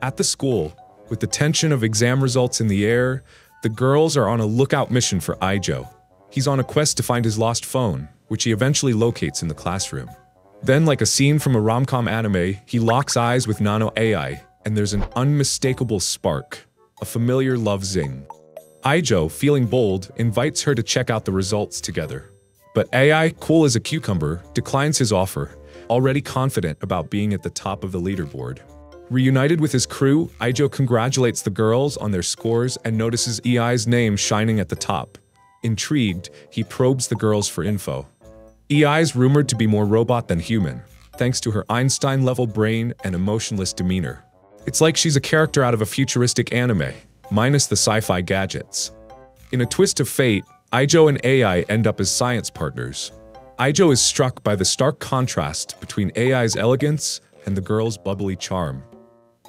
At the school, with the tension of exam results in the air, the girls are on a lookout mission for Aijō. He's on a quest to find his lost phone, which he eventually locates in the classroom. Then, like a scene from a rom-com anime, he locks eyes with Rentarō Aijō, and there's an unmistakable spark, a familiar love zing. Aijō, feeling bold, invites her to check out the results together. But Aijō, cool as a cucumber, declines his offer, already confident about being at the top of the leaderboard. Reunited with his crew, Aijō congratulates the girls on their scores and notices Ei's name shining at the top. Intrigued, he probes the girls for info. Ei's rumored to be more robot than human, thanks to her Einstein-level brain and emotionless demeanor. It's like she's a character out of a futuristic anime, minus the sci-fi gadgets. In a twist of fate, Aijō and Ai end up as science partners. Aijō is struck by the stark contrast between Ai's elegance and the girl's bubbly charm.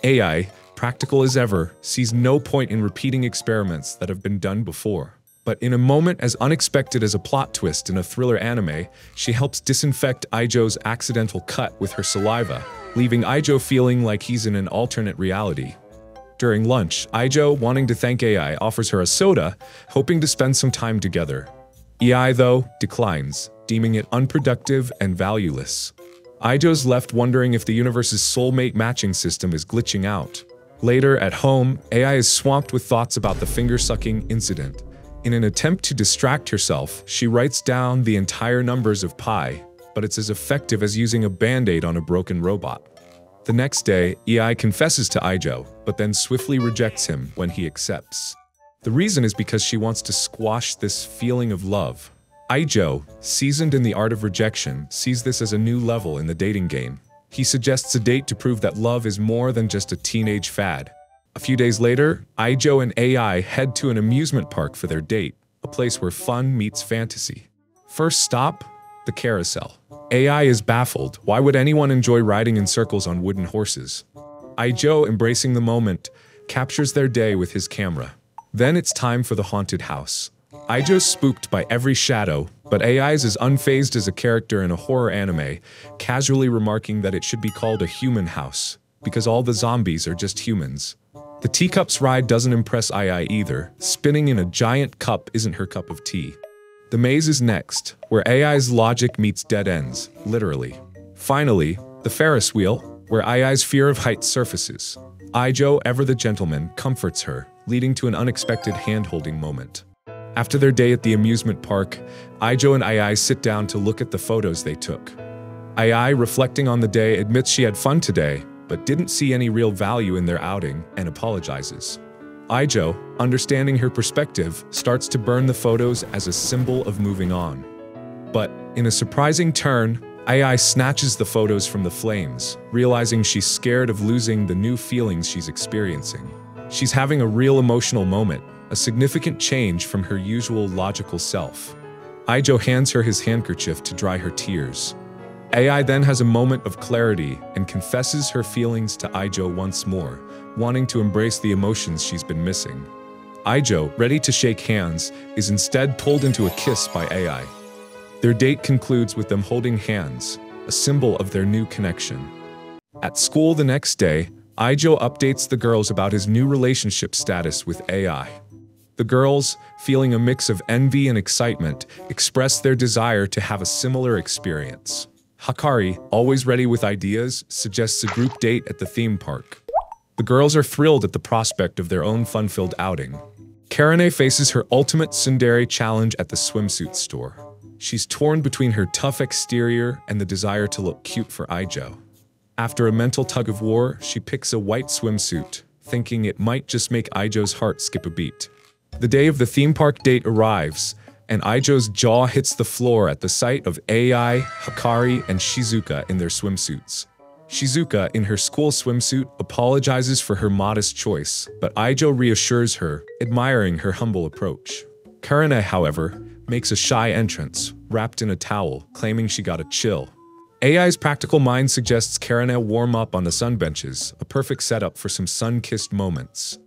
Ai, practical as ever, sees no point in repeating experiments that have been done before. But in a moment as unexpected as a plot twist in a thriller anime, she helps disinfect Aijō's accidental cut with her saliva, leaving Aijō feeling like he's in an alternate reality. During lunch, Aijō, wanting to thank Ai, offers her a soda, hoping to spend some time together. Ai, though, declines, deeming it unproductive and valueless. Aijō's left wondering if the universe's soulmate matching system is glitching out. Later, at home, Ai is swamped with thoughts about the finger-sucking incident. In an attempt to distract herself, she writes down the entire numbers of pi, but it's as effective as using a band-aid on a broken robot. The next day, Ai confesses to Aijō, but then swiftly rejects him when he accepts. The reason is because she wants to squash this feeling of love. Aijō, seasoned in the art of rejection, sees this as a new level in the dating game. He suggests a date to prove that love is more than just a teenage fad. A few days later, Aijō and Ai head to an amusement park for their date, a place where fun meets fantasy. First stop, the carousel. Ai is baffled. Why would anyone enjoy riding in circles on wooden horses? Aijō, embracing the moment, captures their day with his camera. Then it's time for the haunted house. Aijō's spooked by every shadow, but Ai's as unfazed as a character in a horror anime, casually remarking that it should be called a human house, because all the zombies are just humans. The teacups ride doesn't impress Ai either. Spinning in a giant cup isn't her cup of tea. The maze is next, where Ai's logic meets dead ends, literally. Finally, the Ferris wheel, where Ai's fear of heights surfaces. Aijō, ever the gentleman, comforts her, leading to an unexpected hand-holding moment. After their day at the amusement park, Aijō and Ai sit down to look at the photos they took. Ai, reflecting on the day, admits she had fun today, but didn't see any real value in their outing and apologizes. Aijō, understanding her perspective, starts to burn the photos as a symbol of moving on. But, in a surprising turn, Ai snatches the photos from the flames, realizing she's scared of losing the new feelings she's experiencing. She's having a real emotional moment, a significant change from her usual logical self. Aijō hands her his handkerchief to dry her tears. Ai then has a moment of clarity and confesses her feelings to Aijō once more, wanting to embrace the emotions she's been missing. Aijō, ready to shake hands, is instead pulled into a kiss by Ai. Their date concludes with them holding hands, a symbol of their new connection. At school the next day, Aijō updates the girls about his new relationship status with Ai. The girls, feeling a mix of envy and excitement, express their desire to have a similar experience. Hakari, always ready with ideas, suggests a group date at the theme park. The girls are thrilled at the prospect of their own fun-filled outing. Karane faces her ultimate tsundere challenge at the swimsuit store. She's torn between her tough exterior and the desire to look cute for Aijō. After a mental tug-of-war, she picks a white swimsuit, thinking it might just make Aijō's heart skip a beat. The day of the theme park date arrives, and Aijō's jaw hits the floor at the sight of Ai, Hakari, and Shizuka in their swimsuits. Shizuka, in her school swimsuit, apologizes for her modest choice, but Aijō reassures her, admiring her humble approach. Karane, however, makes a shy entrance, wrapped in a towel, claiming she got a chill. Ai's practical mind suggests Karane warm up on the sun benches, a perfect setup for some sun-kissed moments.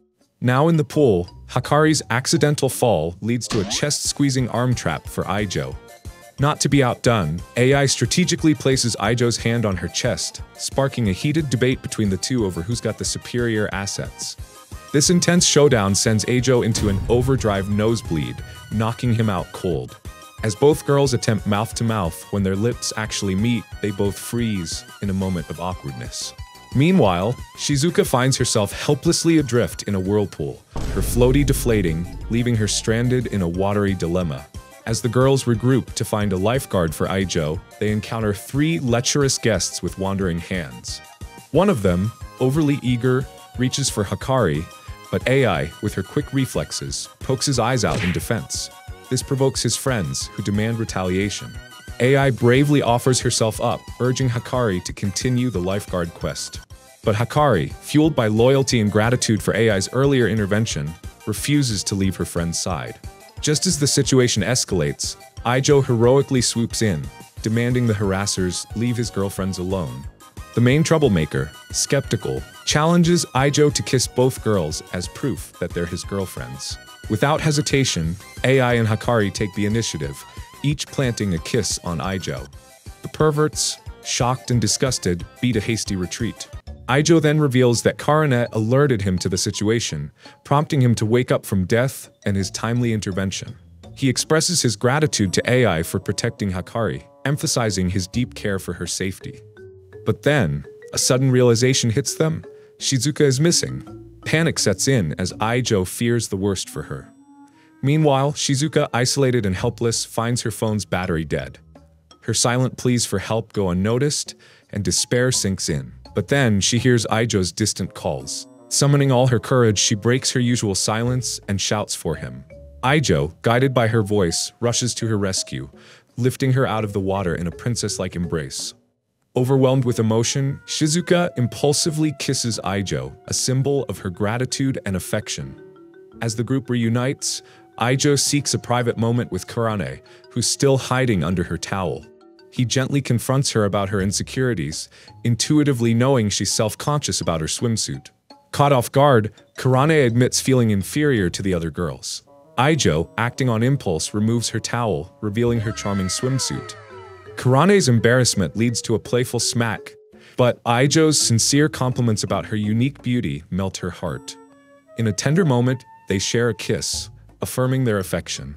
Now in the pool, Hakari's accidental fall leads to a chest-squeezing arm trap for Aijō. Not to be outdone, AI strategically places Aijō's hand on her chest, sparking a heated debate between the two over who's got the superior assets. This intense showdown sends Aijō into an overdrive nosebleed, knocking him out cold. As both girls attempt mouth-to-mouth, when their lips actually meet, they both freeze in a moment of awkwardness. Meanwhile, Shizuka finds herself helplessly adrift in a whirlpool, her floaty deflating, leaving her stranded in a watery dilemma. As the girls regroup to find a lifeguard for Aijō, they encounter three lecherous guests with wandering hands. One of them, overly eager, reaches for Hikari, but AI, with her quick reflexes, pokes his eyes out in defense. This provokes his friends, who demand retaliation. AI bravely offers herself up, urging Hikari to continue the lifeguard quest. But Hikari, fueled by loyalty and gratitude for AI's earlier intervention, refuses to leave her friend's side. Just as the situation escalates, Aijō heroically swoops in, demanding the harassers leave his girlfriends alone. The main troublemaker, skeptical, challenges Aijō to kiss both girls as proof that they're his girlfriends. Without hesitation, AI and Hikari take the initiative, each planting a kiss on Aijō. The perverts, shocked and disgusted, beat a hasty retreat. Aijō then reveals that Karane alerted him to the situation, prompting him to wake up from death and his timely intervention. He expresses his gratitude to AI for protecting Hikari, emphasizing his deep care for her safety. But then, a sudden realization hits them. Shizuka is missing. Panic sets in as Aijō fears the worst for her. Meanwhile, Shizuka, isolated and helpless, finds her phone's battery dead. Her silent pleas for help go unnoticed, and despair sinks in. But then, she hears Aijō's distant calls. Summoning all her courage, she breaks her usual silence and shouts for him. Aijō, guided by her voice, rushes to her rescue, lifting her out of the water in a princess-like embrace. Overwhelmed with emotion, Shizuka impulsively kisses Aijō, a symbol of her gratitude and affection. As the group reunites, Aijō seeks a private moment with Karane, who's still hiding under her towel. He gently confronts her about her insecurities, intuitively knowing she's self-conscious about her swimsuit. Caught off guard, Karane admits feeling inferior to the other girls. Aijō, acting on impulse, removes her towel, revealing her charming swimsuit. Karane's embarrassment leads to a playful smack, but Aijō's sincere compliments about her unique beauty melt her heart. In a tender moment, they share a kiss, affirming their affection.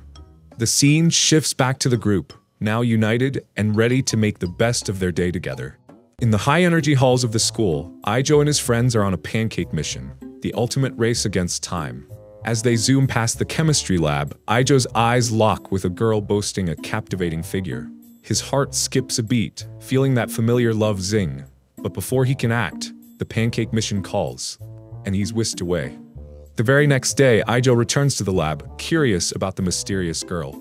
The scene shifts back to the group, now united and ready to make the best of their day together. In the high-energy halls of the school, Aijō and his friends are on a pancake mission, the ultimate race against time. As they zoom past the chemistry lab, Aijō's eyes lock with a girl boasting a captivating figure. His heart skips a beat, feeling that familiar love zing. But before he can act, the pancake mission calls, and he's whisked away. The very next day, Aijō returns to the lab, curious about the mysterious girl.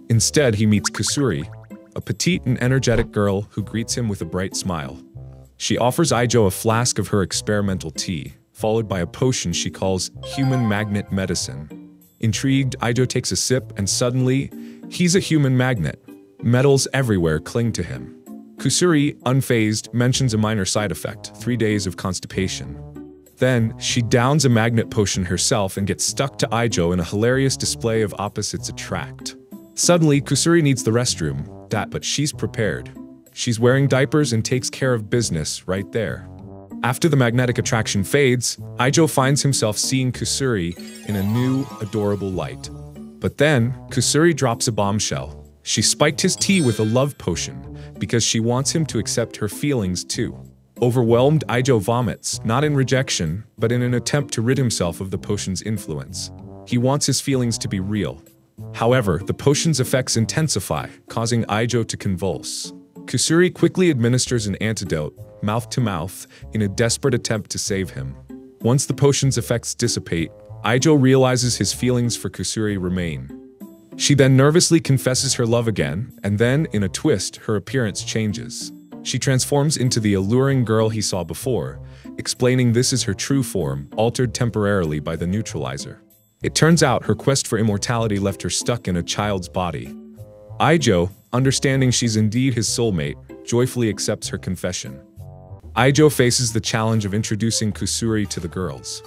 Instead, he meets Kusuri, a petite and energetic girl who greets him with a bright smile. She offers Aijō a flask of her experimental tea, followed by a potion she calls human magnet medicine. Intrigued, Aijō takes a sip, and suddenly, he's a human magnet. Metals everywhere cling to him. Kusuri, unfazed, mentions a minor side effect, 3 days of constipation. Then, she downs a magnet potion herself and gets stuck to Aijō in a hilarious display of opposites attract. Suddenly, Kusuri needs the restroom, but she's prepared. She's wearing diapers and takes care of business right there. After the magnetic attraction fades, Aijō finds himself seeing Kusuri in a new, adorable light. But then, Kusuri drops a bombshell. She spiked his tea with a love potion because she wants him to accept her feelings too. Overwhelmed, Aijō vomits, not in rejection, but in an attempt to rid himself of the potion's influence. He wants his feelings to be real. However, the potion's effects intensify, causing Aijō to convulse. Kusuri quickly administers an antidote, mouth to mouth, in a desperate attempt to save him. Once the potion's effects dissipate, Aijō realizes his feelings for Kusuri remain. She then nervously confesses her love again, and then, in a twist, her appearance changes. She transforms into the alluring girl he saw before, explaining this is her true form, altered temporarily by the neutralizer. It turns out her quest for immortality left her stuck in a child's body. Aijō, understanding she's indeed his soulmate, joyfully accepts her confession. Aijō faces the challenge of introducing Kusuri to the girls.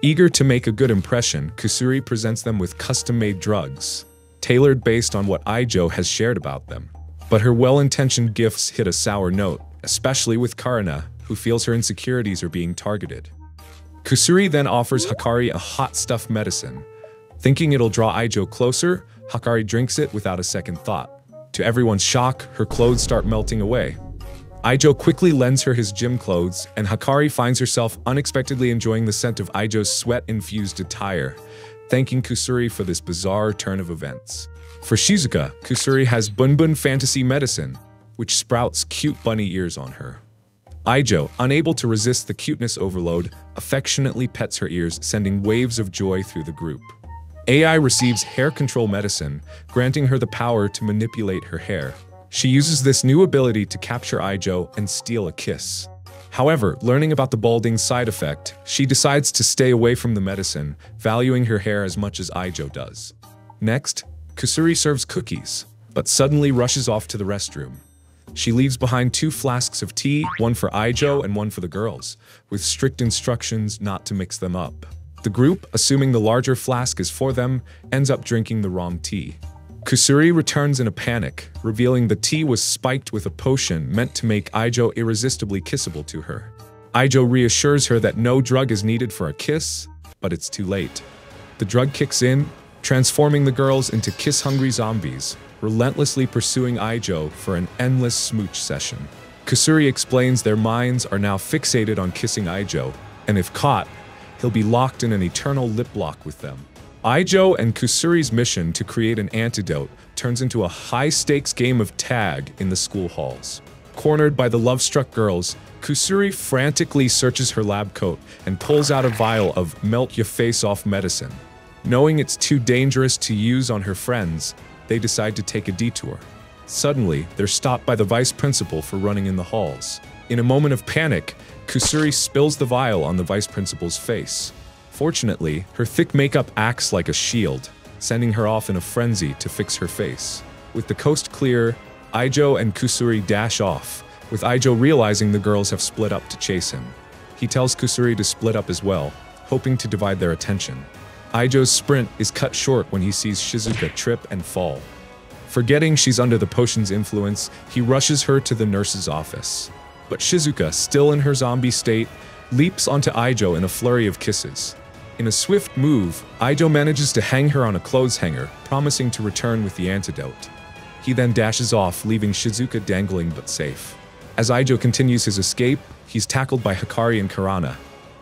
Eager to make a good impression, Kusuri presents them with custom-made drugs, tailored based on what Aijō has shared about them. But her well-intentioned gifts hit a sour note, especially with Karana, who feels her insecurities are being targeted. Kusuri then offers Hikari a hot stuff medicine. Thinking it'll draw Aijō closer, Hikari drinks it without a second thought. To everyone's shock, her clothes start melting away. Aijō quickly lends her his gym clothes, and Hikari finds herself unexpectedly enjoying the scent of Aijō's sweat-infused attire, thanking Kusuri for this bizarre turn of events. For Shizuka, Kusuri has Bunbun Fantasy Medicine, which sprouts cute bunny ears on her. Aijō, unable to resist the cuteness overload, affectionately pets her ears, sending waves of joy through the group. AI receives hair control medicine, granting her the power to manipulate her hair. She uses this new ability to capture Aijō and steal a kiss. However, learning about the balding side effect, she decides to stay away from the medicine, valuing her hair as much as Aijō does. Next, Kusuri serves cookies, but suddenly rushes off to the restroom. She leaves behind 2 flasks of tea, one for Aijō and one for the girls, with strict instructions not to mix them up. The group, assuming the larger flask is for them, ends up drinking the wrong tea. Kusuri returns in a panic, revealing the tea was spiked with a potion meant to make Aijō irresistibly kissable to her. Aijō reassures her that no drug is needed for a kiss, but it's too late. The drug kicks in, transforming the girls into kiss-hungry zombies, relentlessly pursuing Aijō for an endless smooch session. Kusuri explains their minds are now fixated on kissing Aijō, and if caught, he'll be locked in an eternal lip lock with them. Aijō and Kusuri's mission to create an antidote turns into a high-stakes game of tag in the school halls. Cornered by the love-struck girls, Kusuri frantically searches her lab coat and pulls out a vial of melt-your-face-off medicine. Knowing it's too dangerous to use on her friends, they decide to take a detour. Suddenly, they're stopped by the vice principal for running in the halls. In a moment of panic, Kusuri spills the vial on the vice principal's face. Fortunately, her thick makeup acts like a shield, sending her off in a frenzy to fix her face. With the coast clear, Aijō and Kusuri dash off, with Aijō realizing the girls have split up to chase him. He tells Kusuri to split up as well, hoping to divide their attention. Aijō's sprint is cut short when he sees Shizuka trip and fall. Forgetting she's under the potion's influence, he rushes her to the nurse's office. But Shizuka, still in her zombie state, leaps onto Aijō in a flurry of kisses. In a swift move, Aijō manages to hang her on a clothes hanger, promising to return with the antidote. He then dashes off, leaving Shizuka dangling but safe. As Aijō continues his escape, he's tackled by Hikari and Karana.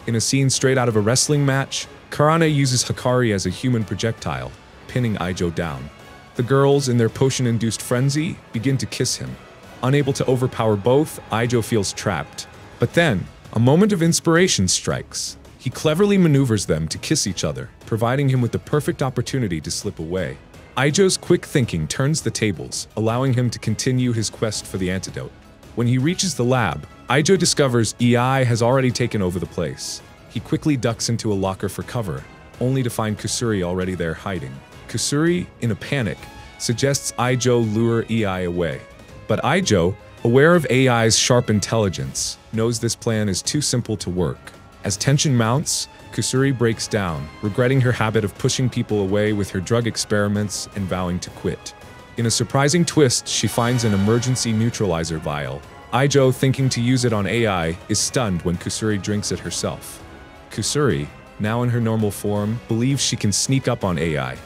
In a scene straight out of a wrestling match, Karana uses Hikari as a human projectile, pinning Aijō down. The girls, in their potion-induced frenzy, begin to kiss him. Unable to overpower both, Aijō feels trapped. But then, a moment of inspiration strikes. He cleverly maneuvers them to kiss each other, providing him with the perfect opportunity to slip away. Aijō's quick thinking turns the tables, allowing him to continue his quest for the antidote. When he reaches the lab, Aijō discovers EI has already taken over the place. He quickly ducks into a locker for cover, only to find Kusuri already there hiding. Kusuri, in a panic, suggests Aijō lure EI away. But Aijō, aware of AI's sharp intelligence, knows this plan is too simple to work. As tension mounts, Kusuri breaks down, regretting her habit of pushing people away with her drug experiments and vowing to quit. In a surprising twist, she finds an emergency neutralizer vial. Aijō, thinking to use it on AI, is stunned when Kusuri drinks it herself. Kusuri, now in her normal form, believes she can sneak up on AI.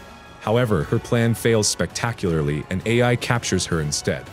However, her plan fails spectacularly and AI captures her instead.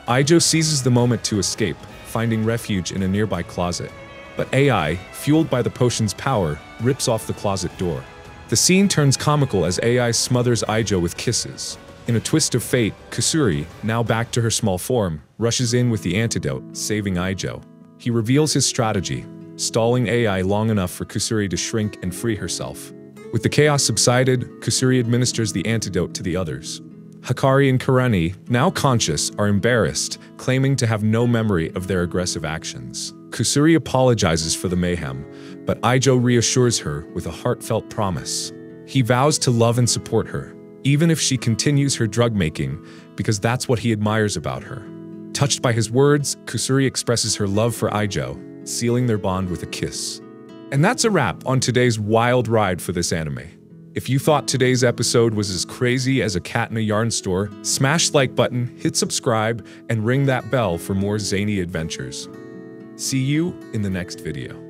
Aijō seizes the moment to escape, finding refuge in a nearby closet. But AI, fueled by the potion's power, rips off the closet door. The scene turns comical as AI smothers Aijō with kisses. In a twist of fate, Kusuri, now back to her small form, rushes in with the antidote, saving Aijō. He reveals his strategy, stalling AI long enough for Kusuri to shrink and free herself. With the chaos subsided, Kusuri administers the antidote to the others. Hikari and Karani, now conscious, are embarrassed, claiming to have no memory of their aggressive actions. Kusuri apologizes for the mayhem, but Aijō reassures her with a heartfelt promise. He vows to love and support her, even if she continues her drug making, because that's what he admires about her. Touched by his words, Kusuri expresses her love for Aijō, sealing their bond with a kiss. And that's a wrap on today's wild ride for this anime. If you thought today's episode was as crazy as a cat in a yarn store, smash the like button, hit subscribe, and ring that bell for more zany adventures. See you in the next video.